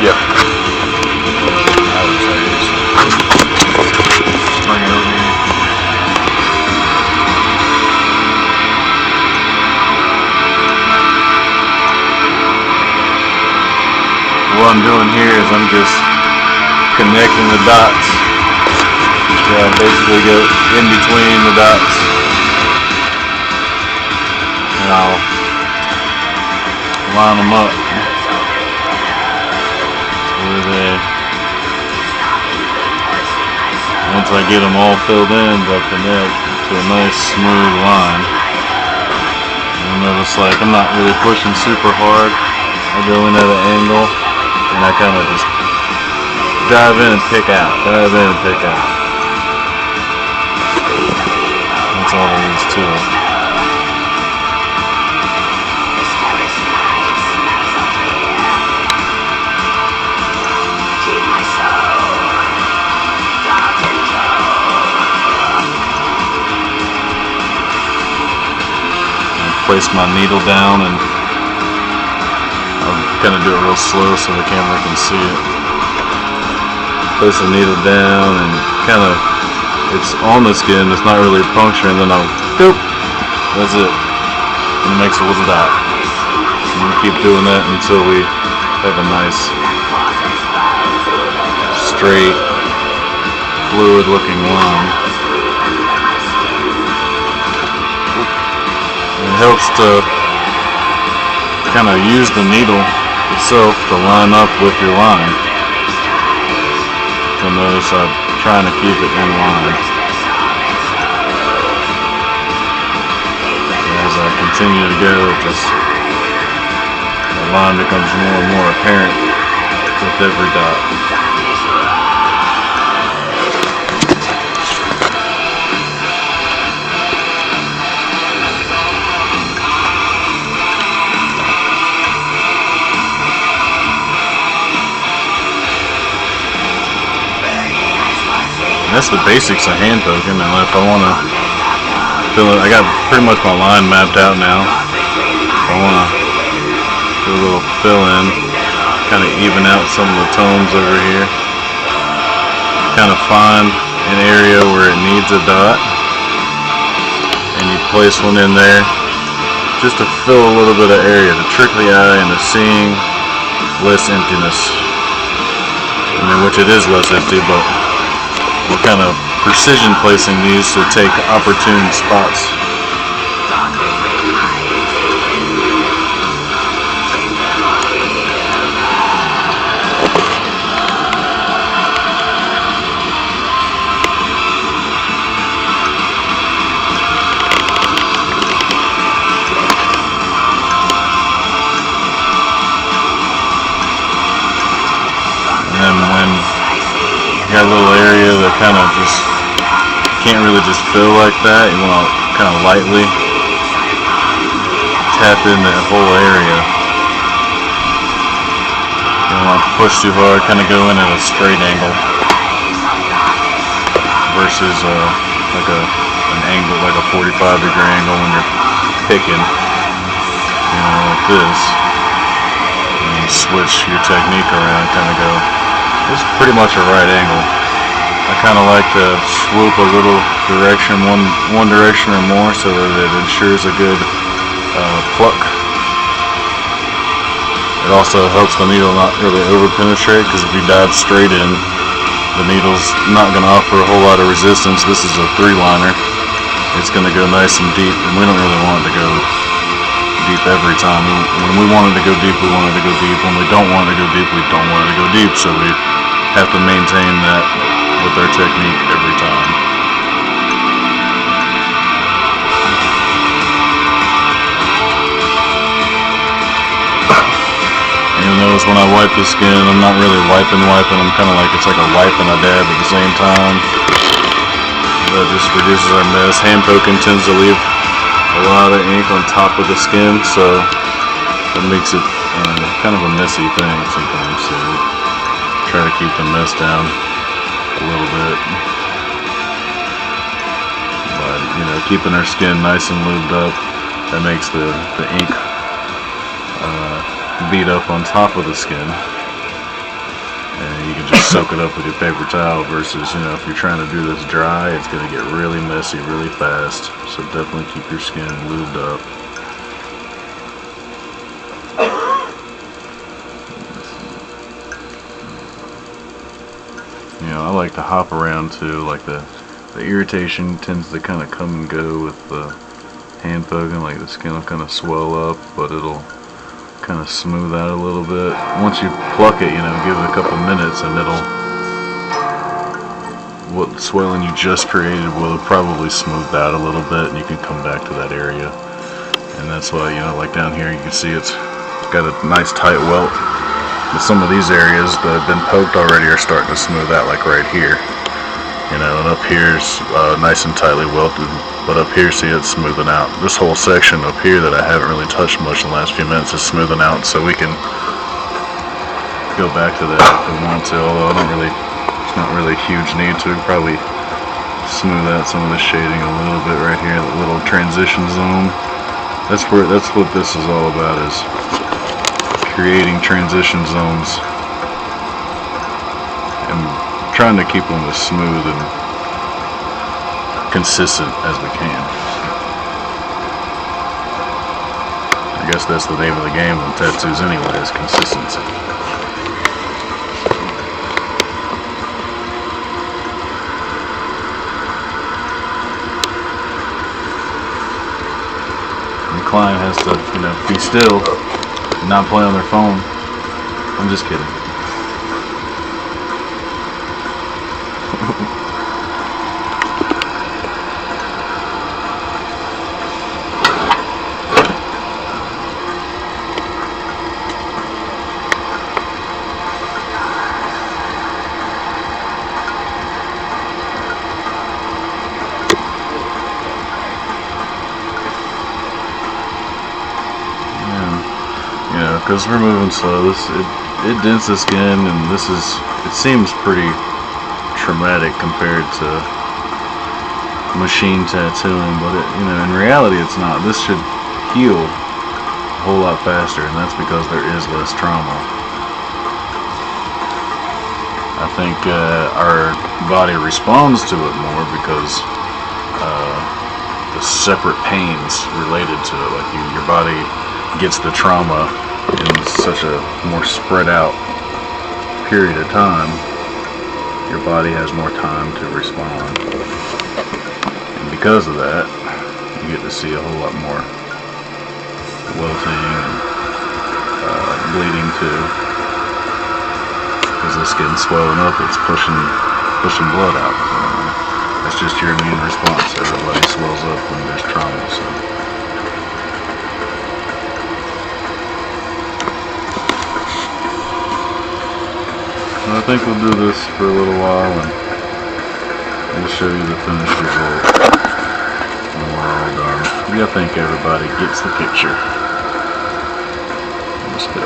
Yeah. I would say just bring it over here. What I'm doing here is I'm just connecting the dots. So I basically go in between the dots and I'll line them up where they, once I get them all filled in, they'll connect to a nice smooth line. You'll notice like I'm not really pushing super hard. I go in at an angle and I kind of just dive in and pick out, dive in and pick out. That's all there is to it. I place my needle down and I'll kind of do it real slow so the camera can see it. Place the needle down and kind of, it's on the skin, it's not really puncturing, then I'll doop, that's it. And it makes a little dot. And we'll keep doing that until we have a nice, straight, fluid looking line. And it helps to kind of use the needle itself to line up with your line. You'll notice I'm trying to keep it in line. As I continue to go, the line becomes more and more apparent with every dot. That's the basics of hand poking. Now if I want to fill it, I got pretty much my line mapped out now. If I want to do a little fill in, kind of even out some of the tones over here, kind of find an area where it needs a dot, and you place one in there just to fill a little bit of area, to trick the eye into seeing less emptiness. I mean, which it is less empty, but we're kind of precision placing these to take opportune spots. And then when you got a little area that kind of just can't really just fill like that, you want to kind of lightly tap in that whole area. You don't want to push too hard, kind of go in at a straight angle versus like an angle, like a 45-degree angle when you're picking, like this. And you switch your technique around, kind of go. This is pretty much a right angle. I kind of like to swoop a little direction, one direction or more, so that it ensures a good pluck. It also helps the needle not really over penetrate, because if you dive straight in, the needle's not going to offer a whole lot of resistance. This is a 3-liner. It's going to go nice and deep, and we don't really want it to go deep every time. When we want it to go deep, we want it to go deep. When we don't want it to go deep, we don't want it to go deep. So we have to maintain that with our technique every time. You'll notice when I wipe the skin, I'm not really wiping. I'm kind of like, it's like a wipe and a dab at the same time. That just reduces our mess. Hand poking tends to leave a lot of ink on top of the skin, so that makes it kind of a messy thing sometimes. So we try to keep the mess down a little bit. But keeping our skin nice and lubed up, that makes the ink beat up on top of the skin. and you can just soak it up with your paper towel versus, you know, if you're trying to do this dry, it's going to get really messy really fast. So definitely keep your skin lubed up. You know, I like to hop around too, like the irritation tends to kind of come and go with the hand poking, like the skin will kind of swell up, but it'll kind of smooth out a little bit. Once you pluck it, you know, give it a couple minutes and what swelling you just created will probably smooth out a little bit, and you can come back to that area. And that's why, you know, like down here you can see it's got a nice tight welt. But some of these areas that have been poked already are starting to smooth out, like right here. You know, and up here's nice and tightly welted, but up here, see, it's smoothing out. This whole section up here that I haven't really touched much in the last few minutes is smoothing out, so we can go back to that if we want to, although it's not really a huge need to. Probably smooth out some of the shading a little bit right here, the little transition zone. That's what this is all about, is creating transition zones and trying to keep them as smooth and consistent as we can. I guess that's the name of the game on tattoos anyway, is consistency. The client has to, you know, be still and not play on their phone. I'm just kidding. Because we're moving slow, it dents the skin, and it seems pretty traumatic compared to machine tattooing, but you know, in reality it's not. This should heal a whole lot faster, and that's because there is less trauma. I think our body responds to it more because the separate pains related to it, like your body gets the trauma in such a more spread out period of time. Your body has more time to respond, and because of that, you get to see a whole lot more welting and bleeding too, because the skin's swelling up, it's pushing blood out. So that's just your immune response. Everybody swells up when there's trauma. So I think we'll do this for a little while, and we'll show you the finished result when we're all done. I think everybody gets the picture. Let's go.